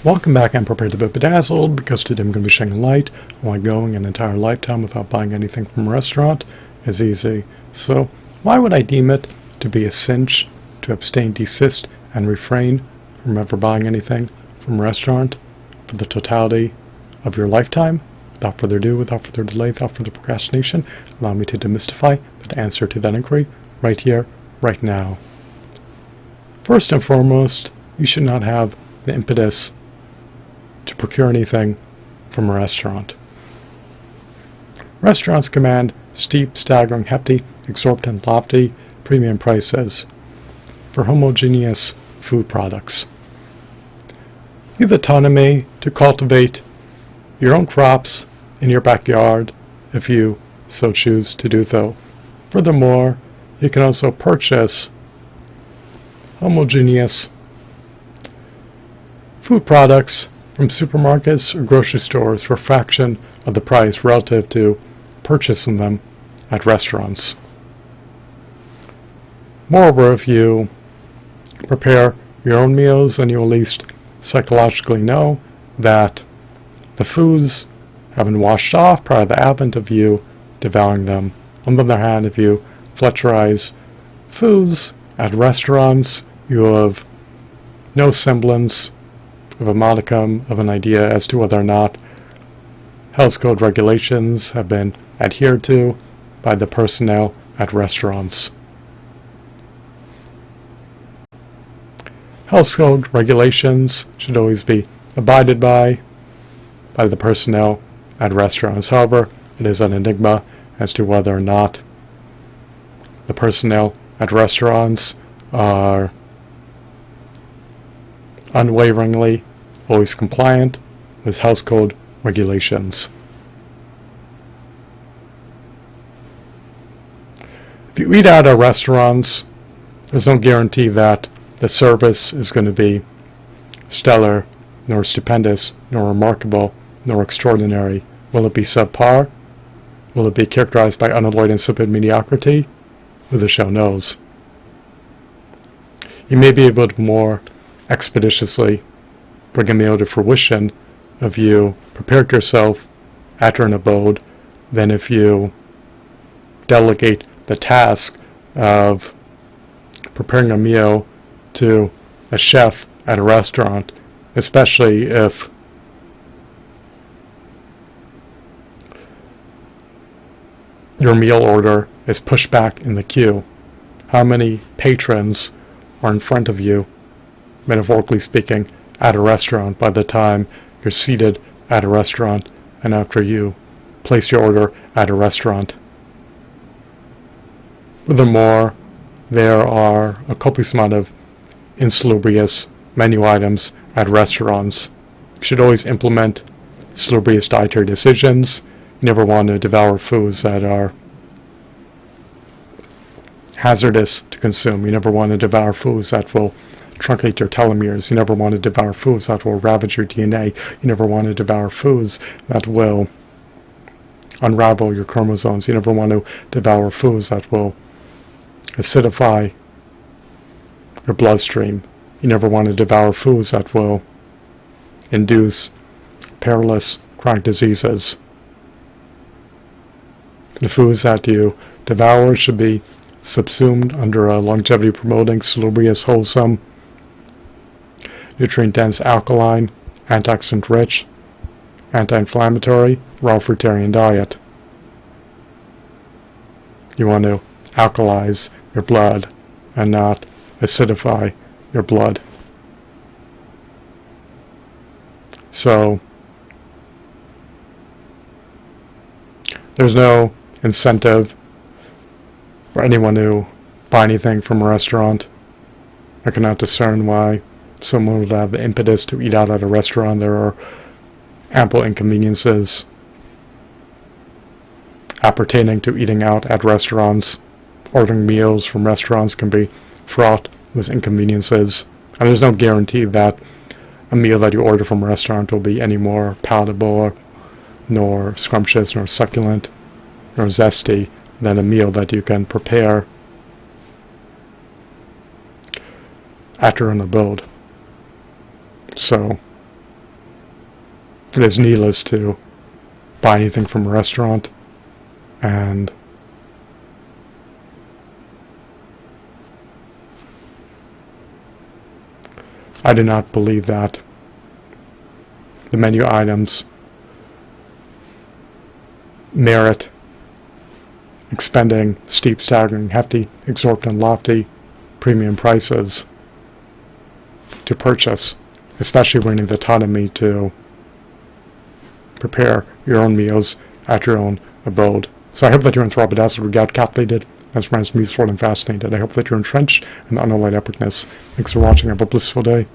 Welcome back. I'm prepared to be bedazzled because today I'm going to be shedding light on why going an entire lifetime without buying anything from a restaurant is easy. So, why would I deem it to be a cinch to abstain, desist, and refrain from ever buying anything from a restaurant for the totality of your lifetime? Without further ado, without further delay, without further procrastination, allow me to demystify the answer to that inquiry right here, right now. First and foremost, you should not have the impetus to procure anything from a restaurant. Restaurants command steep, staggering, hefty, exorbitant, lofty, premium prices for homogeneous food products. You have the autonomy to cultivate your own crops in your backyard if you so choose to do so. Furthermore, you can also purchase homogeneous food products from supermarkets or grocery stores for a fraction of the price relative to purchasing them at restaurants. Moreover, if you prepare your own meals, then you at least psychologically know that the foods have been washed off prior to the advent of you devouring them. On the other hand, if you Fletcherize foods at restaurants, you have no semblance of a modicum of an idea as to whether or not health code regulations have been adhered to by the personnel at restaurants. Health code regulations should always be abided by the personnel at restaurants. However, it is an enigma as to whether or not the personnel at restaurants are unwaveringly always compliant with health code regulations. If you eat out at restaurants, there's no guarantee that the service is going to be stellar, nor stupendous, nor remarkable, nor extraordinary. Will it be subpar? Will it be characterized by unalloyed insipid mediocrity? Who the show knows. You may be able to more expeditiously bring a meal to fruition if you prepared yourself at an abode than if you delegate the task of preparing a meal to a chef at a restaurant, especially if your meal order is pushed back in the queue. How many patrons are in front of you, metaphorically speaking, at a restaurant by the time you're seated at a restaurant and after you place your order at a restaurant? Furthermore, there are a copious amount of insalubrious menu items at restaurants. You should always implement salubrious dietary decisions. You never want to devour foods that are hazardous to consume. You never want to devour foods that will truncate your telomeres. You never want to devour foods that will ravage your DNA. You never want to devour foods that will unravel your chromosomes. You never want to devour foods that will acidify your bloodstream. You never want to devour foods that will induce perilous chronic diseases. The foods that you devour should be subsumed under a longevity-promoting, salubrious, wholesome, nutrient-dense, alkaline, antioxidant-rich, anti-inflammatory, raw fruitarian diet. You want to alkalize your blood and not acidify your blood. So, there's no incentive for anyone to buy anything from a restaurant. I cannot discern why someone would have the impetus to eat out at a restaurant. There are ample inconveniences appertaining to eating out at restaurants. Ordering meals from restaurants can be fraught with inconveniences, and there's no guarantee that a meal that you order from a restaurant will be any more palatable, nor scrumptious, nor succulent, nor zesty than a meal that you can prepare at your own abode. So, it is needless to buy anything from a restaurant, and I do not believe that the menu items merit expending steep, staggering, hefty, exorbitant, lofty premium prices to purchase, especially when the autonomy to prepare your own meals at your own abode. So I hope that you're enthralled, bedazzled, regaled, captivated, mesmerized, museful, and fascinated. I hope that you're entrenched in the unalloyed epicness. Thanks for watching. Have a blissful day.